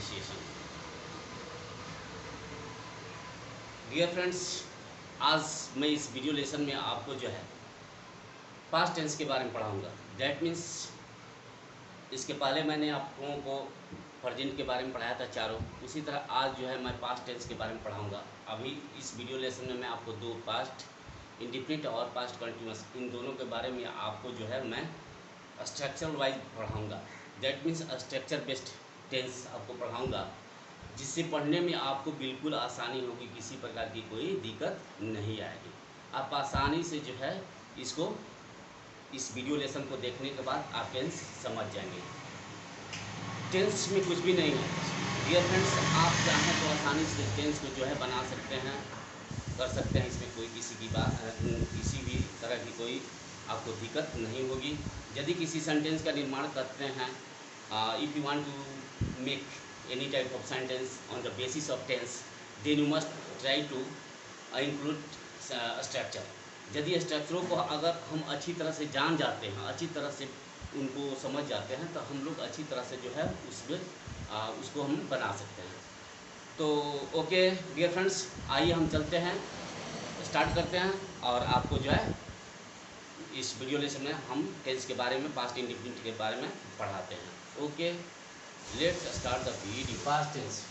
Pronunciation. Dear friends, आज मैं इस वीडियो लेसन में आपको जो है पास्ट टेंस के बारे में पढ़ाऊंगा। दैट मीन्स इसके पहले मैंने आप लोगों को प्रेजेंट के बारे में पढ़ाया था चारों, उसी तरह आज जो है मैं पास्ट टेंस के बारे में पढ़ाऊंगा। अभी इस वीडियो लेसन में मैं आपको दो पास्ट इंडिफिनिट और पास्ट कंटिन्यूअस, इन दोनों के बारे में आपको जो है मैं स्ट्रक्चर वाइज पढ़ाऊंगा। That means structure based tense आपको पढ़ाऊंगा, जिससे पढ़ने में आपको बिल्कुल आसानी होगी, किसी प्रकार की कोई दिक्कत नहीं आएगी। आप आसानी से जो है इसको, इस वीडियो लेसन को देखने के बाद आप टेंस समझ जाएंगे। टेंस में कुछ भी नहीं है डियर फ्रेंड्स, आप चाहें तो आसानी से टेंस को जो है बना सकते हैं, कर सकते हैं। इसमें कोई किसी भी तरह की कोई आपको दिक्कत नहीं होगी। यदि किसी सेंटेंस का निर्माण करते हैं, if you want to make any type of sentence on the basis of tense, then you must try to include structure. यदि स्ट्रक्चरों को अगर हम अच्छी तरह से जान जाते हैं, अच्छी तरह से उनको समझ जाते हैं, तो हम लोग अच्छी तरह से जो है उसमें उसको हम बना सकते हैं। तो ओके डियर फ्रेंड्स, आइए हम चलते हैं, स्टार्ट करते हैं और आपको जो है इस वीडियो लेसन में हम टेंस के बारे में, पास्ट इंडिफिनिट के बारे में पढ़ाते हैं। Okay, let's start the video. Past tense.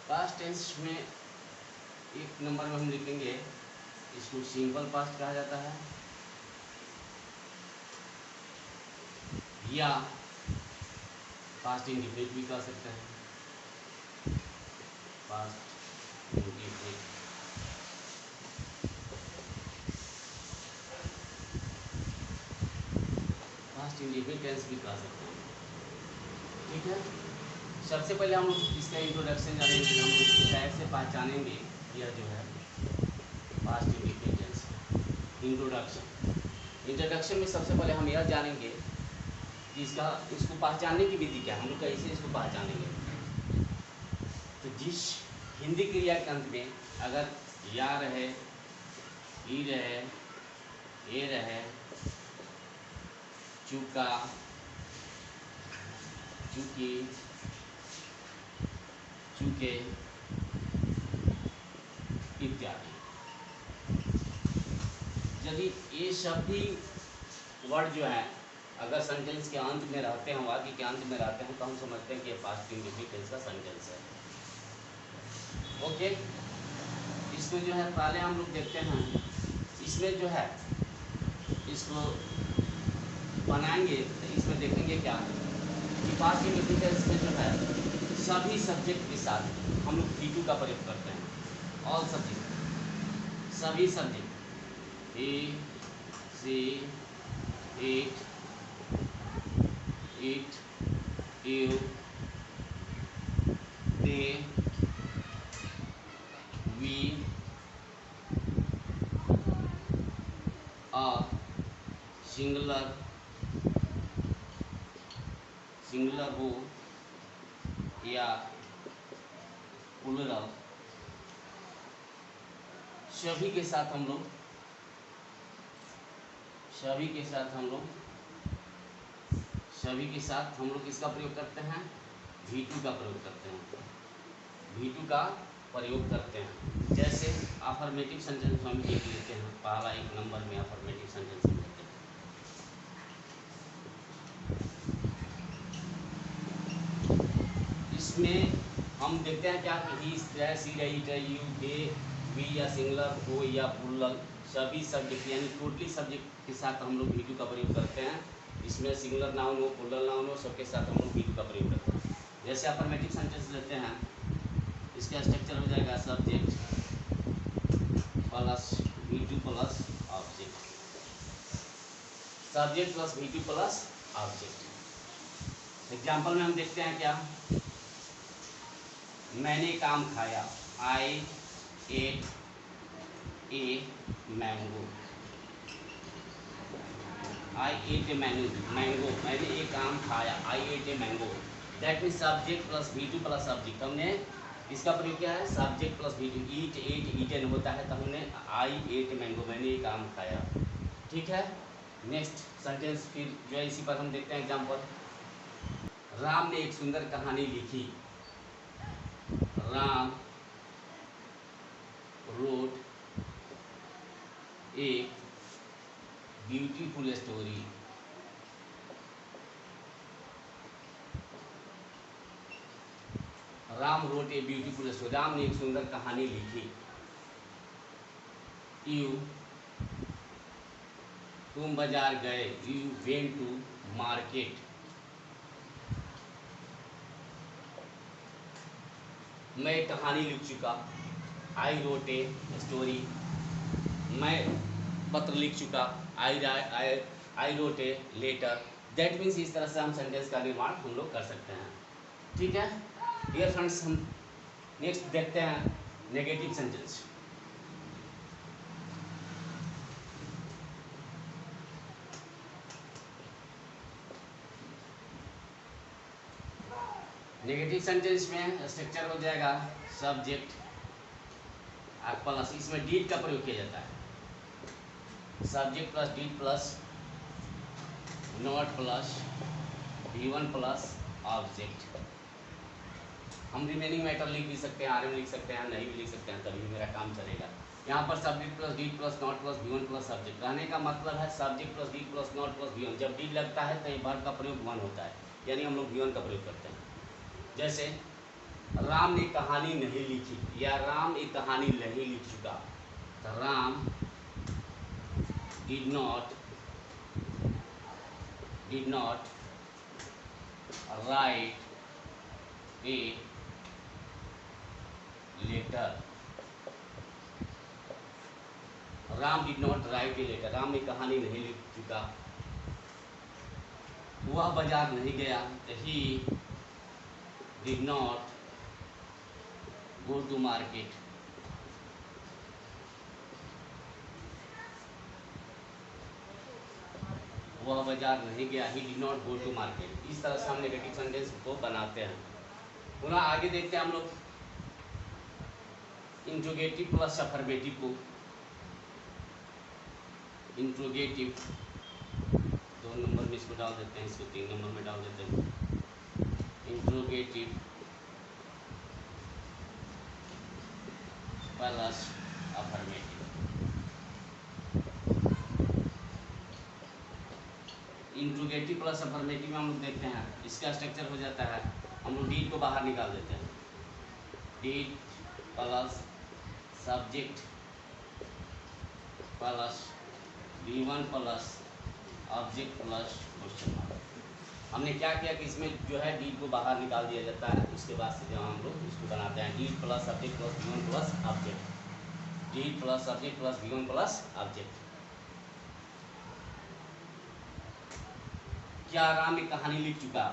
Past tense में एक नंबर में हम लिखेंगे, इसको सिंपल पास्ट कहा जाता है या पास्ट इंडिफिनिट भी कह सकते हैं। Past indefinite, past indefinite tense भी कह सकते हैं। ठीक है, सबसे पहले हम इसका इंट्रोडक्शन जानेंगे, हम इसको कैसे पहचानेंगे। यह जो है पास्ट इंडिफिनिट टेंस इंट्रोडक्शन में सबसे पहले हम यह जानेंगे कि इसको पहचानने की विधि क्या है, हम लोग कैसे इसको पहचानेंगे। तो जिस हिंदी क्रिया के अंत में अगर या रहे, ई रहे, ए रहे, चूका, चूकी, चूके इत्यादि, यदि ये सभी वर्ड जो है अगर सेंटेंस के अंत में रहते हैं, वाक्य के अंत में रहते हैं, तो हम समझते हैं कि ये पास्ट इंडिफिनिट टेंस का सेंटेंस है। ओके, इसमें जो है पहले हम लोग देखते हैं, इसमें जो है इसको बनाएंगे तो इसमें देखेंगे क्या कि पास्ट इंडिफिनिट टेंस में जो है सभी सब्जेक्ट के साथ हम लोग V2 का प्रयोग करते हैं। ऑल सब्जेक्ट, सभी subject, he, she, it, you, they, we, singular, singular हो या प्लूरल, सभी के साथ हम लोग किसका प्रयोग करते हैं, V2 का प्रयोग करते हैं। V2 का प्रयोग करते हैं। जैसे अफर्मेटिव सेंटेंस हम एक लेते हैं, पहला एक नंबर में अफर्मेटिव सेंटेंस लेते हैं। इसमें हम देखते हैं क्या कि he, she, it, you, they, we या सिंगुलर हो या प्लूरल, सभी सब्जेक्ट यानी टोटली सब्जेक्ट के साथ हम लोग V2 का प्रयोग करते हैं। इसमें सिंगुलर नाउन हो, प्लूरल नाउन हो, सबके साथ हम लोग V2 का प्रयोग करते हैं। जैसे अफर्मेटिव सेंटेंस लेते हैं, इसका स्ट्रक्चर हो जाएगा subject plus V2 plus object, subject plus V2 plus object. Example में हम देखते हैं क्या, मैंने काम खाया, I ate a mango, I ate a mango, मैंने एक आम खाया, I ate a mango. That means subject plus V2 plus object, हमने इसका प्रयोग किया है subject plus V2। Eat, ate, eaten होता है, तो हमने आई एट मैंगो, मैंने एक आम खाया। ठीक है। नेक्स्ट सेंटेंस फिर जो है इसी पर हम देखते हैं एग्जाम्पल। राम ने एक सुंदर कहानी लिखी। Ram wrote a beautiful story. Ram wrote a beautiful story. Ram ने एक सुंदर कहानी लिखी। यू तुम बाजार गए। You went to market. मैं एक कहानी लिख चुका। I wrote a story. मैं पत्र लिख चुका। I wrote a letter. That means इस तरह से हम सेंटेंस का निर्माण हम लोग कर सकते हैं। ठीक है डियर फ्रेंड्स, हम नेक्स्ट देखते हैं नेगेटिव सेंटेंस। नेगेटिव सेंटेंस में स्ट्रक्चर हो जाएगा सब्जेक्ट प्लस, इसमें डीड का प्रयोग किया जाता है। Subject plus did plus not plus V1 plus object. हम रिमेनिंग मैटर लिख भी सकते हैं, RM लिख सकते हैं, नहीं भी लिख सकते हैं, तभी मेरा काम चलेगा। यहाँ पर subject plus did plus not plus V1 plus subject. कहने का मतलब है subject plus did plus not plus V1। जब डीड लगता है तो ये वर्ब का प्रयोग 1 होता है, यानी हम लोग V1 का प्रयोग करते हैं। जैसे राम ने कहानी नहीं लिखी या राम एक कहानी नहीं लिख चुका, तो Ram did not write a letter. Ram did not write a letter. Ram ने कहानी नहीं लिख चुका। वह बाजार नहीं गया। He did not go to market. वह बाजार नहीं गया। He did not go to market. इस तरह से हम नेगेटिव सेंटेंस को बनाते हैं। पुनः आगे देखते हैं हम लोग इंट्रोगेटिव प्लस अफर्मेटिव को। इंट्रोगेटिव 2 नंबर में इसको डाल देते हैं, इसको 3 नंबर में डाल देते हैं। Interrogative plus affirmative. Interrogative plus affirmative में हम लोग देखते हैं इसका स्ट्रक्चर हो जाता है, हम लोग डीड को बाहर निकाल देते हैं। Did plus subject plus V1 plus object plus question mark. हमने क्या किया कि इसमें जो है डीड को बाहर निकाल दिया जाता है, उसके बाद से जब हम लोग इसको बनाते हैं did plus subject plus V1 plus object. Did plus subject plus V1 plus object. क्या राम एक कहानी लिख चुका।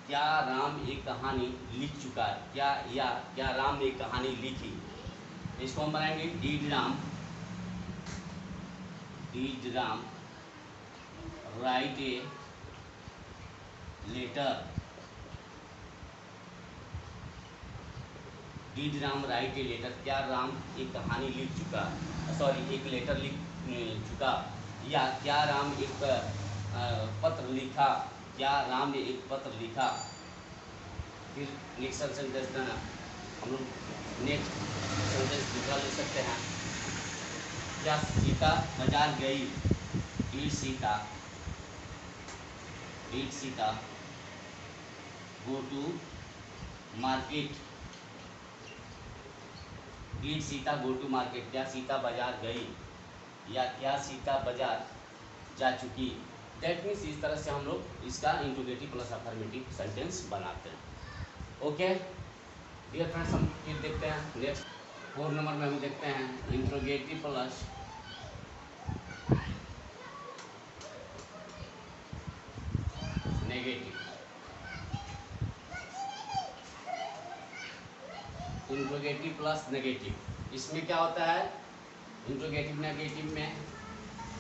क्या राम एक कहानी लिख चुका। क्या राम ने एक कहानी लिखी। इसको हम बनाएंगे did Ram write a letter. Did Ram write a letter. क्या राम एक कहानी लिख चुका, एक लेटर लिख चुका। या क्या राम एक पत्र लिखा। क्या राम ने एक पत्र लिखा। फिर नेक्स्ट सेंटेंस हम लोग नेक्स्ट सेंटेंस दूसरा ले सकते हैं। क्या सीता बाजार गई। Did Sita go to market. Did Sita go to market. क्या सीता बाजार गई या क्या सीता बाजार जा चुकी। दैट मीन्स इस तरह से हम लोग इसका इंट्रोगेटिव प्लस अफर्मेटिव सेंटेंस बनाते हैं। ओके डियर फ्रेंड्स, हम फिर देखते हैं नेक्स्ट 4 नंबर में हम देखते हैं interrogative plus negative. Interrogative plus negative, इसमें क्या होता है इंट्रोगेटिव नेगेटिव में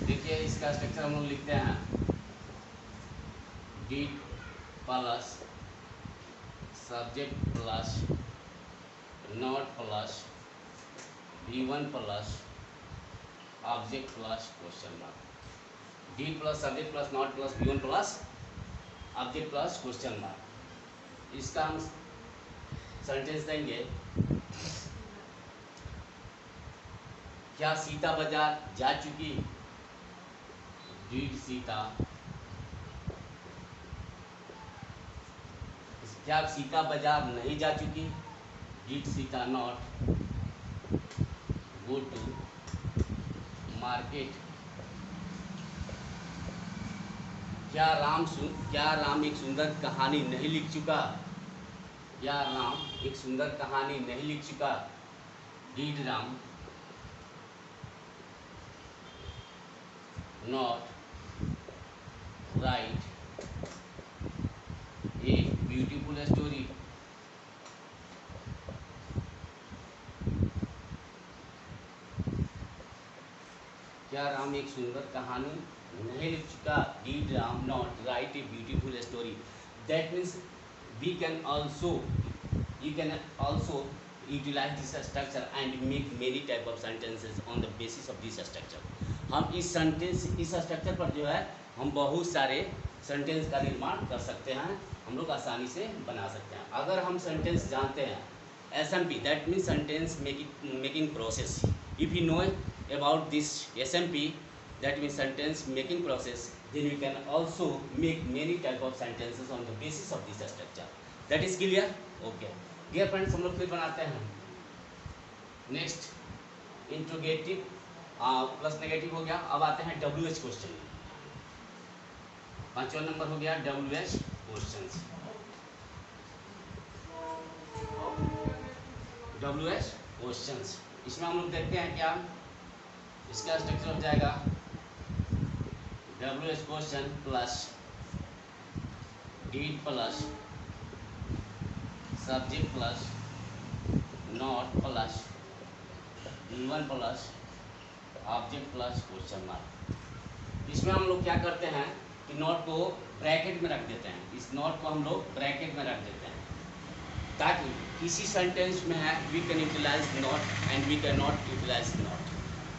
देखिए इसका स्ट्रक्चर हम लोग लिखते हैं did plus subject plus not plus V1 plus object plus question mark. Did plus subject plus not plus B one plus object plus question mark. इसका हम सेंटेंस देंगे, क्या सीता बाजार जा चुकी? डीड सीता, क्या सीता बाजार नहीं जा चुकी? Did Sita not go to market? क्या राम एक सुंदर कहानी नहीं लिख चुका? क्या राम एक सुंदर कहानी नहीं लिख चुका? Did Ram not write A beautiful story? क्या राम एक सुंदर कहानी नहीं लिख चुका? Did Ram not write a beautiful story? That means we can also, you can also utilize this structure and make many type of sentences on the basis of this structure. हम इस structure पर जो है हम बहुत सारे sentence का निर्माण कर सकते हैं, हम लोग आसानी से बना सकते हैं। अगर हम सेंटेंस जानते हैं SMP, that means sentence making process. If you know about this SMP, that means sentence making process, then you can also make many type of sentences on the basis of this structure. That is clear? Okay. Dear friends, हम लोग फिर बनाते हैं next interrogative plus negative हो गया। अब आते हैं WH क्वेश्चन। 5वां नंबर हो गया WH क्वेश्चन। WH क्वेश्चंस, इसमें हम लोग देखते हैं क्या इसका स्ट्रक्चर हो जाएगा। WH question plus did plus subject plus not plus B1 plus object plus question mark. इसमें हम लोग क्या करते हैं कि नॉट को ब्रैकेट में रख देते हैं। इस नॉट को हम लोग ब्रैकेट में रख देते हैं ताकि किसी सेंटेंस में है we can utilise not and we can not utilise not.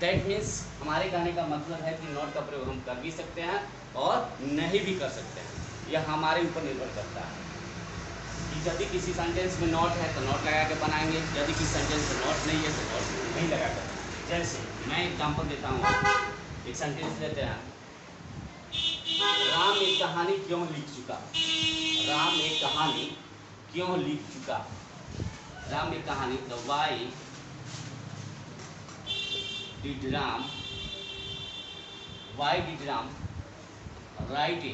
That means हमारे कहने का मतलब है कि नॉट का प्रयोग हम कर भी सकते हैं और नहीं भी कर सकते हैं, यह हमारे ऊपर निर्भर करता है कि यदि किसी सेंटेंस में नॉट है तो नॉट लगा के बनाएंगे, यदि किसी सेंटेंस में नॉट नहीं है तो नॉट नहीं लगा कर। जैसे मैं एग्जाम्पल देता हूँ, एक सेंटेंस लेते हैं, राम एक कहानी क्यों लिख चुका? राम एक कहानी क्यों लिख चुका? राम एक कहानी, तो why did Ram write A,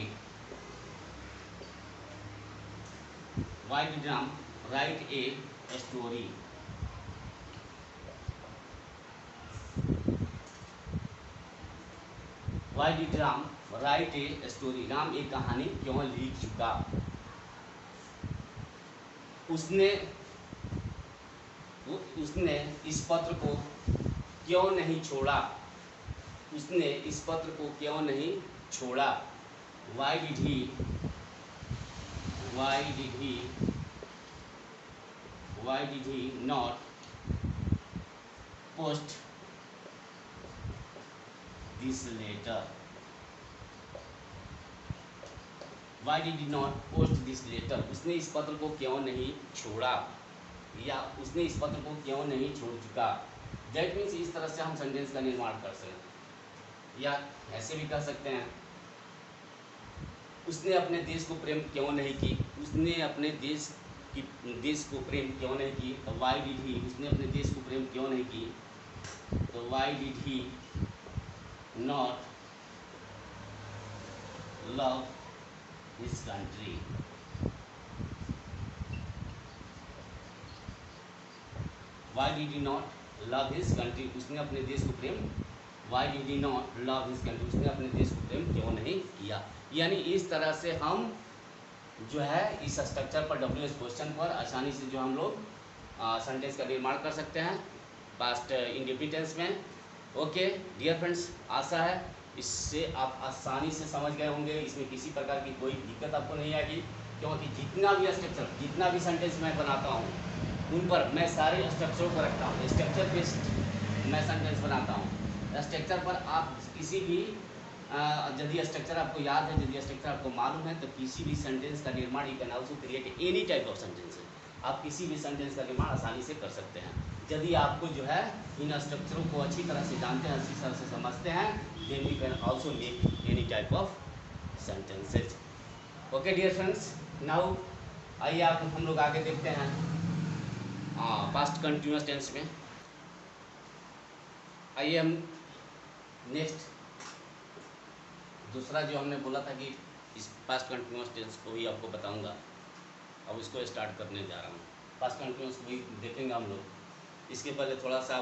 why did Ram write a story? Why did Ram write a story? Ram एक कहानी क्यों लिख चुका? उसने इस पत्र को क्यों नहीं छोड़ा? उसने इस पत्र को क्यों नहीं छोड़ा? Why did he not post this letter? Why did he not post this letter? उसने इस पत्र को क्यों नहीं छोड़ा या उसने इस पत्र को क्यों नहीं छोड़ चुका? That means इस तरह से हम सेंटेंस का निर्माण कर सकते हैं, या ऐसे भी कर सकते हैं, उसने अपने देश को प्रेम क्यों नहीं की? उसने अपने देश को प्रेम क्यों नहीं की? तो वाई डिड ही, उसने अपने देश को प्रेम क्यों नहीं की? तो why did he not love his country? Why did he not love his country? उसने अपने देश को प्रेम, why did he not love his country? उसने अपने देश को प्रेम क्यों नहीं किया? यानी इस तरह से हम जो है इस स्ट्रक्चर पर WH क्वेश्चन पर आसानी से जो हम लोग सेंटेंस का निर्माण कर सकते हैं पास्ट इंडेफिनिट टेंस में। ओके डियर फ्रेंड्स, आशा है इससे आप आसानी से समझ गए होंगे, इसमें किसी प्रकार की कोई दिक्कत आपको नहीं आएगी, क्योंकि जितना भी स्ट्रक्चर, जितना भी सेंटेंस मैं बनाता हूँ उन पर मैं सारे स्ट्रक्चरों को रखता हूँ। स्ट्रक्चर बेस्ड मैं सेंटेंस बनाता हूँ। स्ट्रक्चर पर आप किसी भी यदि स्ट्रक्चर आपको याद है, यदि स्ट्रक्चर आपको मालूम है, तो किसी भी सेंटेंस का निर्माण you can also create any type of sentence. आप किसी भी सेंटेंस का निर्माण आसानी से कर सकते हैं यदि आपको जो है इन स्ट्रक्चरों को अच्छी तरह से जानते हैं, अच्छी तरह से समझते हैं, then you can also make any type of sentences. Okay dear friends, now आइए आप हम लोग आगे देखते हैं पास्ट कंटिन्यूअस टेंस में। आइए हम नेक्स्ट दूसरा जो हमने बोला था कि इस पास्ट कंटिन्यूअस टेंस को ही आपको बताऊंगा, अब उसको स्टार्ट करने जा रहा हूँ। पास्ट कंटिन्यूअस को भी देखेंगे हम लोग। इसके पहले थोड़ा सा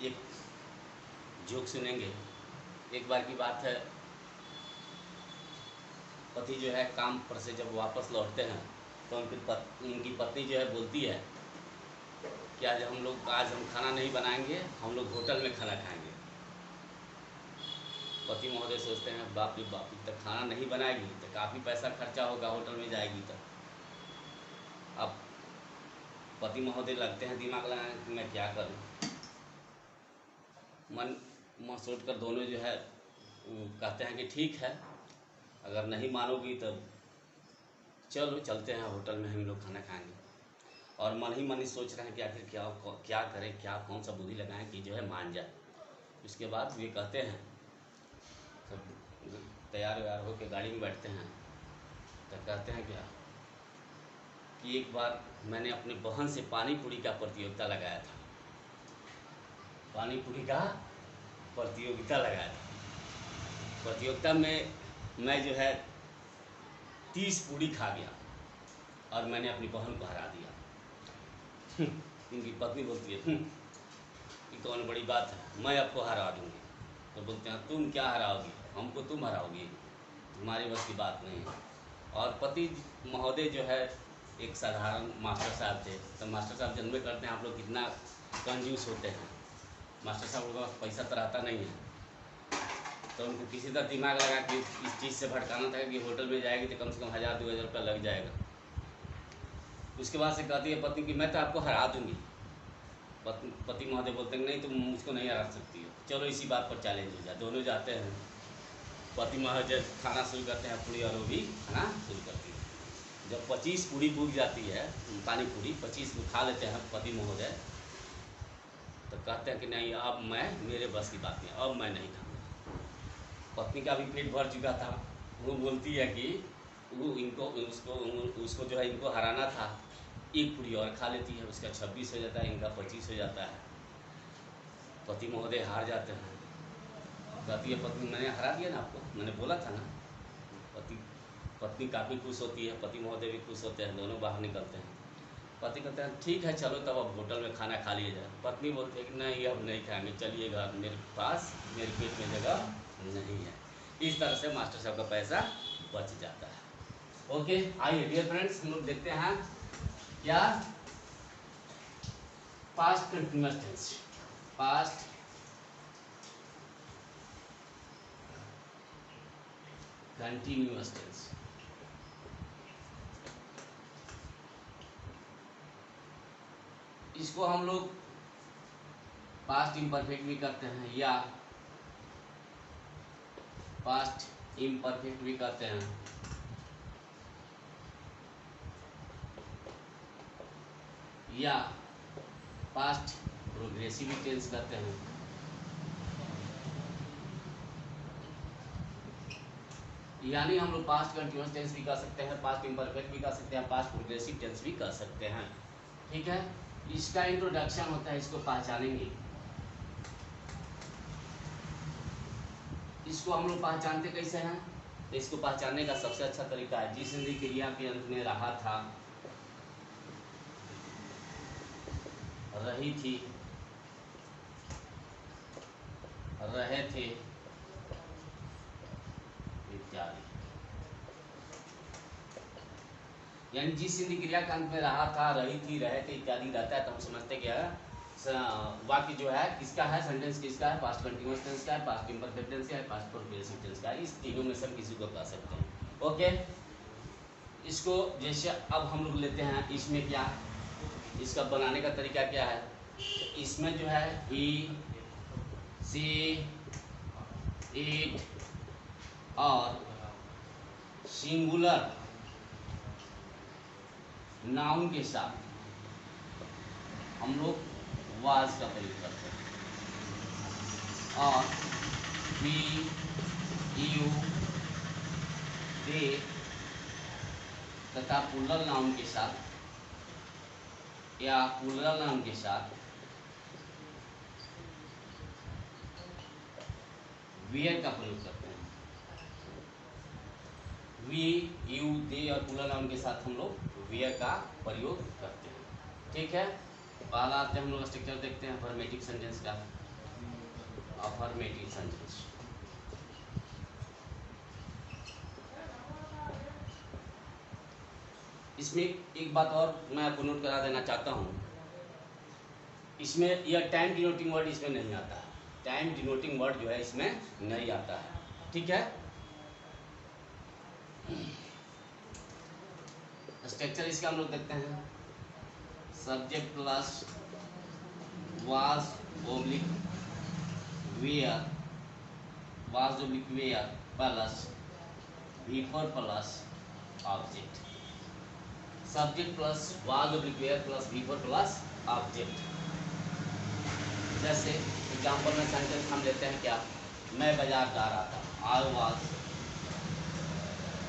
एक जोक सुनेंगे। एक बार की बात है, पति जो है काम पर से जब वापस लौटते हैं तो उनकी पत्नी जो है बोलती है कि आज हम खाना नहीं बनाएंगे, हम लोग होटल में खाना खाएंगे। पति महोदय सोचते हैं बाप रे बाप, तक खाना नहीं बनाएगी तो काफ़ी पैसा खर्चा होगा, होटल में जाएगी तो। अब पति महोदय लगते हैं दिमाग लगाने कि मैं क्या करूं। मन सोच कर दोनों जो है कहते हैं कि ठीक है, अगर नहीं मानोगी तो चलो चलते हैं होटल में, हम लोग खाना खाएंगे। और मन ही सोच रहे हैं कि आखिर क्या करें, क्या कौन सा बुद्धि लगाएं कि जो है मान जाए। उसके बाद वे कहते हैं, सब तैयार व्यार होकर गाड़ी में बैठते हैं तो कहते हैं क्या कि एक बार मैंने अपने बहन से पानी पूरी का प्रतियोगिता लगाया था। पानी पूरी का प्रतियोगिता लगाया था। प्रतियोगिता में मैं जो है 30 पूरी खा गया और मैंने अपनी बहन को हरा दिया। इनकी पत्नी बोलती है कि कौन बड़ी बात है, मैं आपको हरा दूंगी। तो बोलते हैं तुम क्या हराओगी, हमको तुम हराओगी, तुम्हारी बस की बात नहीं है। और पति महोदय जो है एक साधारण मास्टर साहब थे। तो मास्टर साहब जन्मे करते हैं आप लोग कितना कंजूस होते हैं। मास्टर साहब लोगों का पैसा तो रहता नहीं है, तो उनको किसी तरह दिमाग लगा कि इस चीज़ से भटकाना था कि होटल में जाएगी तो कम से कम 1000-2000 रुपया लग जाएगा। उसके बाद से कहती है पत्नी कि मैं तो आपको हरा दूंगी। पति महोदय बोलते हैं नहीं तुम मुझको नहीं हरा सकती हो, चलो इसी बात पर चैलेंज हो जाए। दोनों जाते हैं, पति महोदय खाना शुरू करते हैं पूरी और वो भी खाना शुरू करती है। जब 25 पूरी भूख जाती है, पानी पूरी 25 को खा लेते हैं पति महोदय, तो कहते हैं कि नहीं अब मेरे बस की बात नहीं, अब मैं नहीं खाऊंगा। पत्नी का भी पेट भर चुका था, वो बोलती है कि वो उसको जो है इनको हराना था, एक पूरी और खा लेती है, उसका 26 हो जाता है, इनका 25 हो जाता है। पति महोदय हार जाते हैं। कहती है पत्नी मैंने हरा दिया ना आपको, मैंने बोला था ना। पत्नी काफ़ी खुश होती है, पति महोदय भी खुश होते हैं, दोनों बाहर निकलते हैं। पति कहते हैं ठीक है चलो तब अब होटल में खाना खा लिया जाए। पत्नी बोलती है कि नहीं अब नहीं खाएंगे, चलिए घर, मेरे पास मेरे पेट में जगह नहीं है। इस तरह से मास्टर साहब का पैसा बच जाता है। ओके आइए डियर फ्रेंड्स, हम लोग देखते हैं क्या past continuous tense. Past continuous tense. इसको हम लोग पास्ट इम्परफेक्ट भी करते हैं या पास्ट इम्परफेक्ट भी करते हैं, या पास्ट प्रोग्रेसिव टेंस करते हैं। यानी हम लोग पास्ट कंटिन्यूअस टेंस भी कर सकते हैं, पास्ट इम्परफेक्ट भी कर सकते हैं, पास्ट प्रोग्रेसिव टेंस भी कर सकते हैं। ठीक है, इसका इंट्रोडक्शन होता है, इसको पहचानेंगे। इसको हम लोग पहचानते कैसे हैं? तो इसको पहचानने का सबसे अच्छा तरीका है जिस हिंदी क्रिया के अंत में रहा था, रही थी, रहे थे इत्यादि। यानी जिस हिंदी क्रिया के अंत में रहा था, रही थी, रहे थे इत्यादि रहता है तो हम समझते क्या वाक्य जो है किसका है, सेंटेंस किसका है, पास्ट कंटिन्यूअस टेंस का है, पास्ट इम्परफेक्ट टेंस का है, पास्ट प्रोग्रेसिव टेंस का है। इस तीनों में से किसी को कह सकते हैं। ओके, इसको जैसे अब हम लोग लेते हैं, इसमें क्या इसका बनाने का तरीका क्या है? इसमें जो है ही, सी, इट और सिंगुलर नाउन के साथ हम लोग वाज का प्रयोग करते हैं। और वी, यू, दे तथा प्लूरल नाउन के साथ या प्लूरल नाउन के साथ वेयर का प्रयोग करते हैं। वी, यू, दे और प्लूरल नाउन के साथ हम लोग वेयर का प्रयोग करते हैं। ठीक है, पहला आते हैं हम लोग स्ट्रक्चर देखते हैं अफर्मेटिव सेंटेंस का। अफर्मेटिव सेंटेंस इसमें एक बात और मैं आपको नोट करा देना चाहता हूँ, इसमें यह टाइम डिनोटिंग वर्ड इसमें नहीं आता है। टाइम डिनोटिंग वर्ड जो है इसमें नहीं आता है। ठीक है, स्ट्रक्चर इसका हम लोग देखते हैं। Subject plus was oblique were, was oblique were plus वीपर plus object. Subject plus was oblique were plus वीपर प्लस ऑब्जेक्ट। जैसे एग्जाम्पल में सेंटेंस हम लेते हैं क्या, मैं बाजार जा रहा था, I was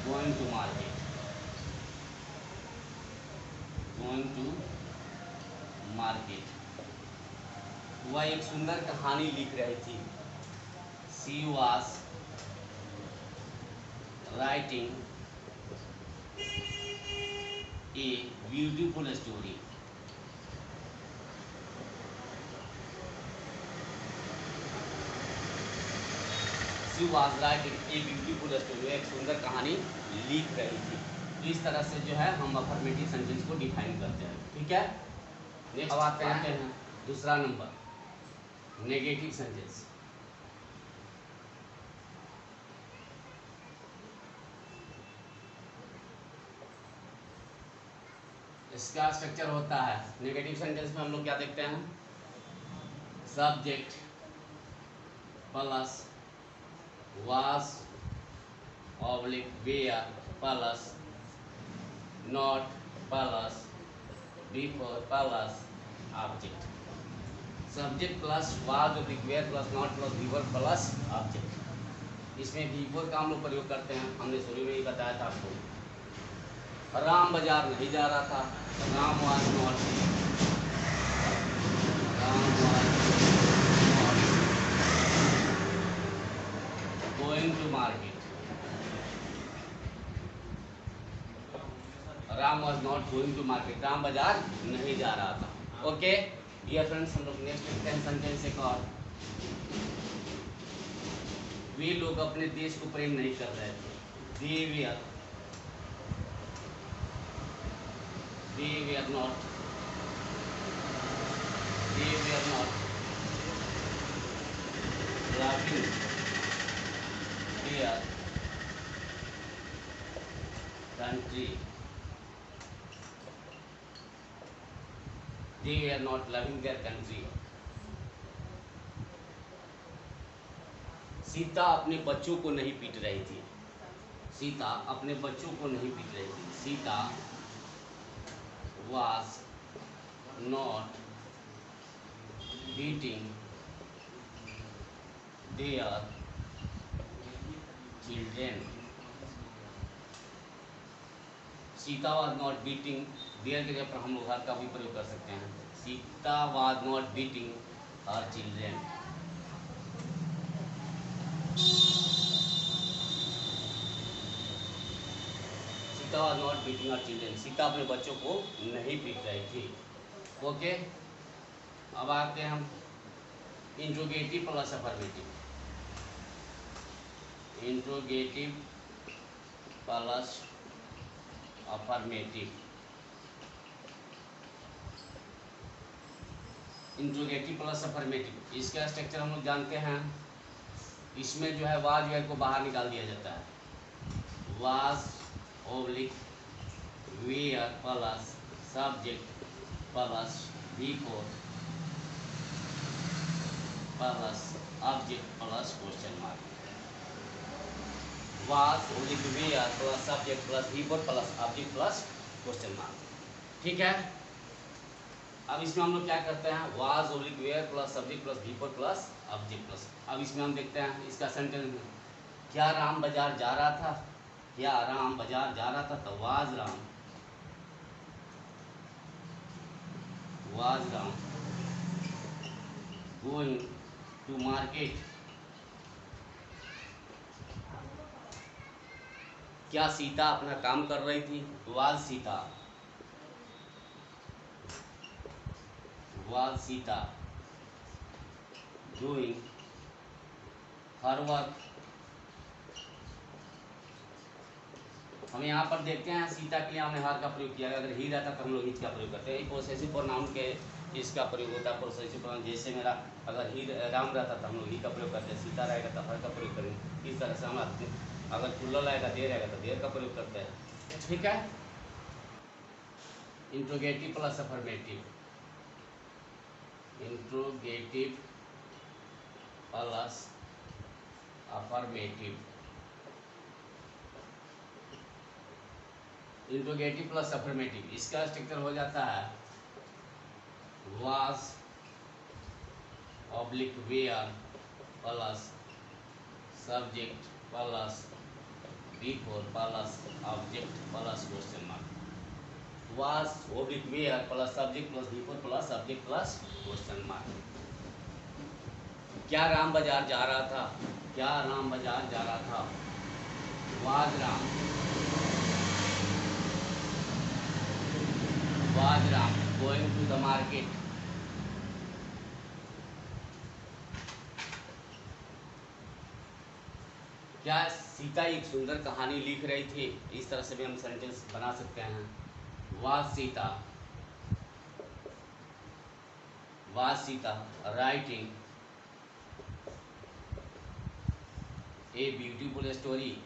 going to market, going to market. वह एक सुंदर कहानी लिख रही थी, she was writing a beautiful story. She was writing a beautiful story, एक सुंदर कहानी लिख रही थी। तो इस तरह से जो है हम अफर्मेटिव सेंटेंस को डिफाइन करते हैं। ठीक है, नेक्स्ट अब आते हैं दूसरा नंबर, नेगेटिव सेंटेंस। इसका स्ट्रक्चर होता है, नेगेटिव सेंटेंस में हम लोग क्या देखते हैं, subject plus was oblique were plus not plus before plus object. Subject plus was oblique were plus not plus before plus object. इसमें बिफोर का हम लोग प्रयोग करते हैं। हमने शुरू में ही बताया था आपको, राम बाजार नहीं जा रहा था, Ram was not going to market, Ram was not going to market, Ram बाजार नहीं जा रहा था। ओके डियर फ्रेंड्स, हम लोग नेक्स्ट देखते हैं सेंटेंस एक और। वे लोग अपने देश को प्रेम नहीं कर रहे थे, they were not loving their country, they were not loving their country। Sita अपने बच्चों को नहीं पीट रही थी, सीता अपने बच्चों को नहीं पीट रही थी। Sita was not beating their children। Sita was not beating their के जगह पर हम लोग हर का भी प्रयोग कर सकते हैं। Sita was not beating her children। Sita was not beating her children, Sita अपने बच्चों को नहीं पीट रही थी। ओके, अब आते हैं हम interrogative plus affirmative. Interrogative plus affirmative. Interrogative plus affirmative, इसका स्ट्रक्चर हम लोग जानते हैं। इसमें जो है वाज वेयर को बाहर निकाल दिया जाता है। Was oblique were plus subject plus before plus object plus question mark. Was oblique were plus subject plus वी4 plus object plus question mark. ठीक है, अब इसमें हम लोग क्या करते हैं, was oblique were plus subject plus वी4 प्लस ऑब्जेक्ट प्लस। अब इसमें हम देखते हैं इसका सेंटेंस, क्या राम बाजार जा रहा था, क्या राम बाजार जा रहा था, तो was Ram going to market. क्या सीता अपना काम कर रही थी, was Sita doing her work. हम यहाँ पर देखते हैं सीता के लिए हमने हर का प्रयोग किया, अगर ही रहता तो हम लोग इज का प्रयोग करते हैं। पोसेसिव प्रोनाउन के इसका प्रयोग होता है। पोसेसिव प्रोनाउन जैसे मेरा अगर ही राम रहता तो हम लोग ही का प्रयोग करते हैं, सीता रहेगा तो हर का प्रयोग करेंगे। इस तरह से हम अगर प्लूरल रहेगा देर रहेगा तो देर का प्रयोग करते हैं। ठीक है, interrogative plus affirmative, interrogative plus affirmative, interrogative plus affirmative, इसका स्ट्रक्चर हो जाता है was oblique were plus subject plus वी4 plus object plus question mark. Was oblique were plus subject plus वी4 plus object plus question mark. क्या राम बाजार जा रहा था, क्या राम बाजार जा रहा था, was Ram going to the market. क्या सीता एक सुंदर कहानी लिख रही थी, इस तरह से भी हम सेंटेंस बना सकते हैं। Was Sita writing a beautiful story,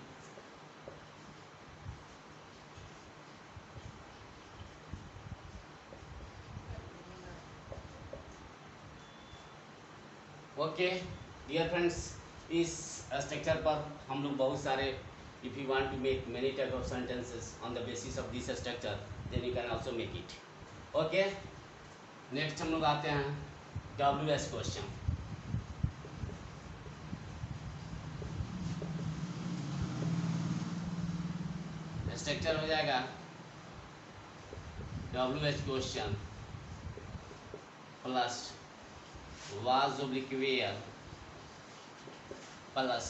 okay dear friends, इस स्ट्रक्चर पर हम लोग बहुत सारे, if you want to make many type of sentences on the basis of this structure then you can also make it. Okay, next हम लोग आते हैं WS क्वेश्चन। स्ट्रक्चर हो जाएगा WH question plus was oblique were plus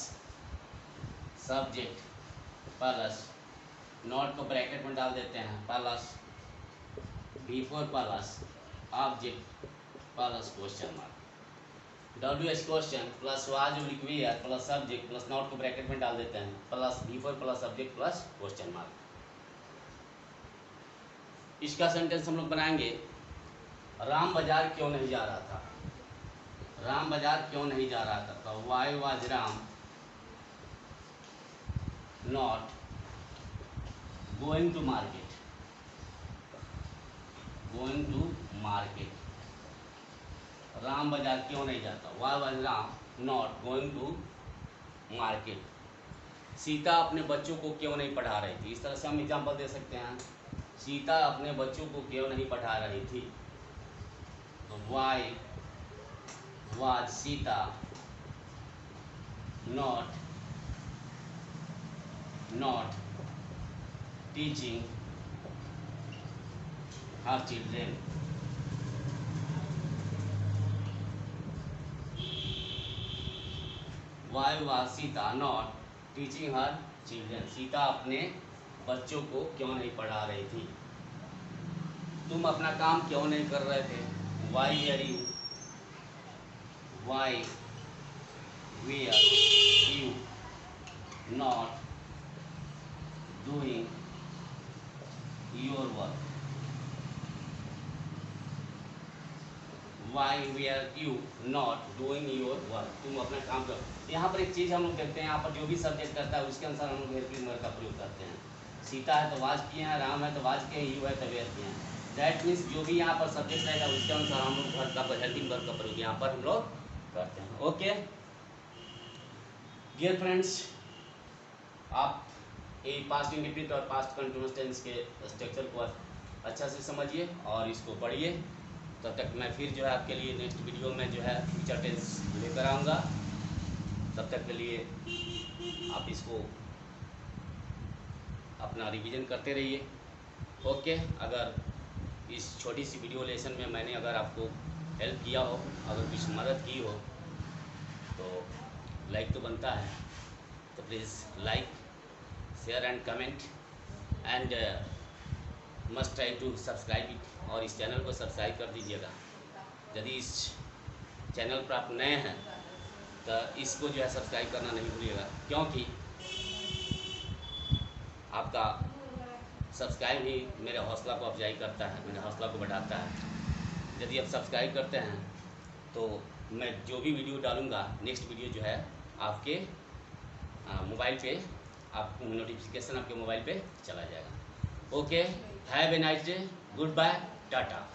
subject plus not को bracket में डाल देते हैं प्लस वी4 plus object plus question mark. WH question plus was oblique were plus subject plus not को ब्रैकेट में डाल देते हैं प्लस वी4 plus object plus question mark. इसका सेंटेंस हम लोग बनाएंगे, राम बाजार क्यों नहीं जा रहा था, राम बाजार क्यों नहीं जा रहा था, तो why was Ram not going to market, going to market. Ram बाजार क्यों नहीं जाता, why was Ram not going to market. Sita अपने बच्चों को क्यों नहीं पढ़ा रही थी, इस तरह से हम एग्जाम्पल दे सकते हैं, सीता अपने बच्चों को क्यों नहीं पढ़ा रही थी, तो why was Sita not teaching her children. Why was Sita not teaching her children, Sita अपने बच्चों को क्यों नहीं पढ़ा रही थी। तुम अपना काम क्यों नहीं कर रहे थे, why are you not doing your work, why were you not doing your work, तुम अपना काम करो। यहाँ पर एक चीज़ हम लोग देखते हैं, यहाँ पर जो भी सब्जेक्ट करता है उसके अनुसार हम लोग हेल्पिंग वर्ब का प्रयोग करते हैं। सीता है तो वाज किए हैं, राम है तो वाज किए, यू है तो वेयर किए हैं। दैट मीन्स जो भी यहाँ पर सब्जेक्ट रहेगा उसके अनुसार हम लोग वर्ब का हेल्पिंग वर्ब का प्रयोग यहाँ पर हम लोग करते हैं। ओके डियर फ्रेंड्स, आप ये पास्ट इंडेफिनिट और पास्ट कंटिन्यूअस टेंस के स्ट्रक्चर को अच्छा से समझिए और इसको पढ़िए। तब तक मैं फिर जो है आपके लिए नेक्स्ट वीडियो में जो है फ्यूचर टेंस लेकर आऊँगा। तब तक के लिए आप इसको अपना रिवीजन करते रहिए। ओके, अगर इस छोटी सी वीडियो लेसन में मैंने अगर आपको हेल्प किया हो, अगर कुछ मदद की हो, तो लाइक तो बनता है, तो please like, share and comment and must try to subscribe it. और इस चैनल को सब्सक्राइब कर दीजिएगा। यदि इस चैनल पर आप नए हैं तो इसको जो है सब्सक्राइब करना नहीं भूलिएगा, क्योंकि आपका सब्सक्राइब ही मेरे हौसला को अफजाई करता है, मेरे हौसला को बढ़ाता है। यदि आप सब्सक्राइब करते हैं तो मैं जो भी वीडियो डालूँगा, नेक्स्ट वीडियो जो है आपके मोबाइल पे, आपको नोटिफिकेशन आपके मोबाइल पे चला जाएगा। Okay, have a nice day, goodbye, Tata.